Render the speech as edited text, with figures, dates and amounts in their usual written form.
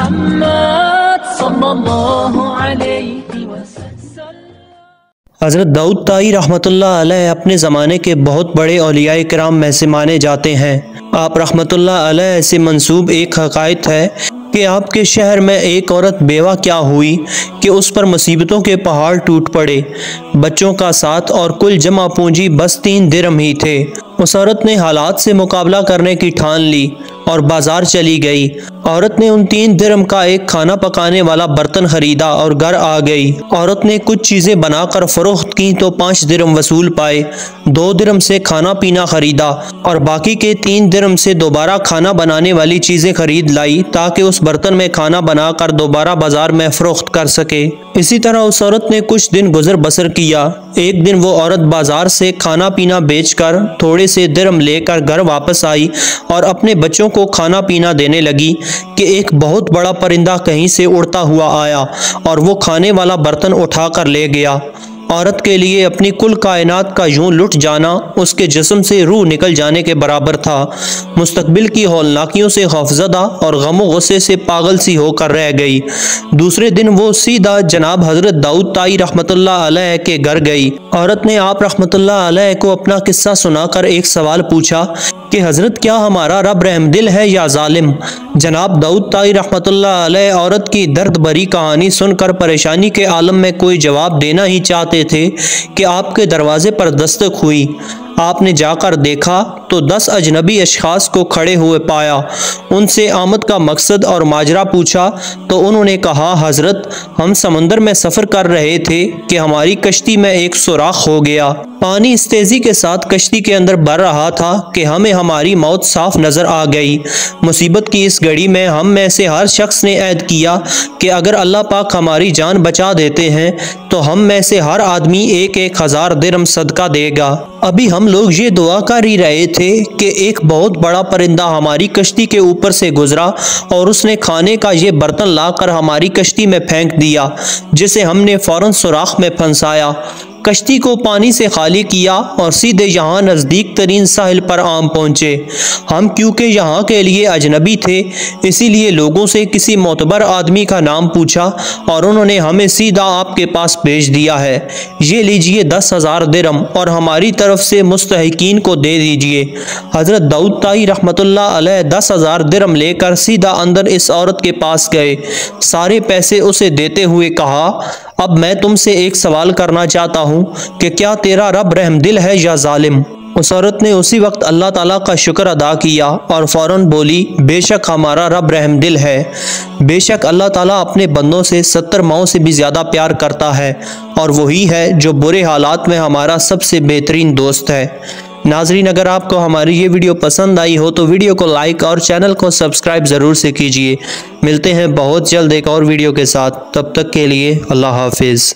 محمد صلی اللہ علیہ وسلم۔ حضرت داؤد طائی رحمۃ اللہ علیہ اپنے زمانے کے بہت بڑے اولیاء کرام میں سے مانے جاتے ہیں۔ آپ رحمۃ اللہ علیہ سے منسوب ایک حکایت ہے کہ آپ کے شہر میں ایک عورت بیوہ کیا ہوئی کہ اس پر مصیبتوں کے پہاڑ ٹوٹ پڑے۔ بچوں کا ساتھ اور کل جمع پونجی بس 3 درہم ہی تھے۔ اس عورت نے حالات سے مقابلہ کرنے کی ٹھان لی اور بازار چلی گئی۔ عورت نے ان 3 درہم کا ایک کھانا پکانے والا برتن خریدا اور گھر آ گئی۔ عورت نے کچھ چیزیں بنا کر فروخت کی تو 5 درہم وصول پائے۔ 2 درہم سے کھانا پینا خریدا اور باقی کے 3 درہم سے دوبارہ کھانا بنانے والی چیزیں خرید لائی تاکہ اس برتن میں کھانا بنا کر دوبارہ بازار میں فروخت کر سکے۔ اسی طرح اس عورت نے کچھ دن گزر بسر کیا۔ ایک دن وہ عورت بازار سے کھانا پینا بیچ کر تھوڑے سے درہم لے کر گھر واپس آئی اور اپنے بچوں کو کھانا پینا دینے لگی کہ ایک بہت بڑا پرندہ کہیں سے اڑتا ہوا آیا اور وہ کھانے والا برتن اٹھا کر لے گیا۔ عورت کے لیے اپنی کل کائنات کا یوں لٹ جانا اس کے جسم سے روح نکل جانے کے برابر تھا۔ مستقبل کی ہولناکیوں سے خوفزدہ اور غم و غصے سے پاگل سی ہو کر رہ گئی۔ دوسرے دن وہ سیدھا جناب حضرت داؤد طائی رحمۃ اللہ علیہ کے گھر گئی۔ عورت نے آپ رحمۃ اللہ علیہ کو اپنا قصہ سنا کر ایک سوال پوچھا کہ حضرت کیا ہمارا رب رحم دل ہے یا ظالم؟ جناب داؤد طائی رحمۃ اللہ علیہ عورت کی درد بھری کہانی سن کر پریشانی کے عالم میں کوئی جواب دینا ہی چاہتے تھے کہ آپ کے دروازے پر دستک ہوئی۔ آپ نے جا کر دیکھا تو 10 اجنبی اشخاص کو کھڑے ہوئے پایا۔ ان سے آمد کا مقصد اور ماجرا پوچھا تو انہوں نے کہا حضرت ہم سمندر میں سفر کر رہے تھے کہ ہماری کشتی میں ایک سوراخ ہو گیا۔ پانی اس تیزی کے ساتھ کشتی کے اندر بڑھ رہا تھا کہ ہمیں ہماری موت صاف نظر آ گئی۔ مصیبت کی اس گھڑی میں ہم میں سے ہر شخص نے عہد کیا کہ اگر اللہ پاک ہماری جان بچا دیتے ہیں تو ہم میں سے ہر آدمی 1,000 درہم صدقہ دے گا۔ ابھی ہم لوگ یہ دعا کر ہی رہے تھے کہ ایک بہت بڑا پرندہ ہماری کشتی کے اوپر سے گزرا اور اس نے کھانے کا یہ برتن لا کر ہماری کشتی میں پھینک دیا جسے ہم نے فوراً سوراخ میں پھنسایا۔ کشتی کو پانی سے خالی کیا اور سیدھے یہاں نزدیک ترین ساحل پر عام پہنچے۔ ہم کیونکہ یہاں کے لیے اجنبی تھے اسی لیے لوگوں سے کسی معتبر آدمی کا نام پوچھا اور انہوں نے ہمیں سیدھا آپ کے پاس بھیج دیا ہے۔ یہ لیجئے 10,000 درہم اور ہماری طرف سے مستحقین کو دے دیجئے۔ حضرت داؤد طائی رحمۃ اللہ علیہ 10,000 درہم لے کر سیدھا اندر اس عورت کے پاس گئے۔ سارے پیسے اسے دیتے ہوئے کہا اب میں تم سے ایک سوال کرنا چاہتا ہوں کہ کیا تیرا رب رحم دل ہے یا ظالم؟ اس عورت نے اسی وقت اللہ تعالیٰ کا شکر ادا کیا اور فوراً بولی بے شک ہمارا رب رحم دل ہے۔ بے شک اللہ تعالیٰ اپنے بندوں سے 70 ماؤں سے بھی زیادہ پیار کرتا ہے اور وہی ہے جو برے حالات میں ہمارا سب سے بہترین دوست ہے۔ ناظرین اگر آپ کو ہماری یہ ویڈیو پسند آئی ہو تو ویڈیو کو لائک اور چینل کو سبسکرائب ضرور سے کیجئے۔ ملتے ہیں بہت جلد ایک اور ویڈیو کے ساتھ، تب تک کے لیے اللہ حافظ۔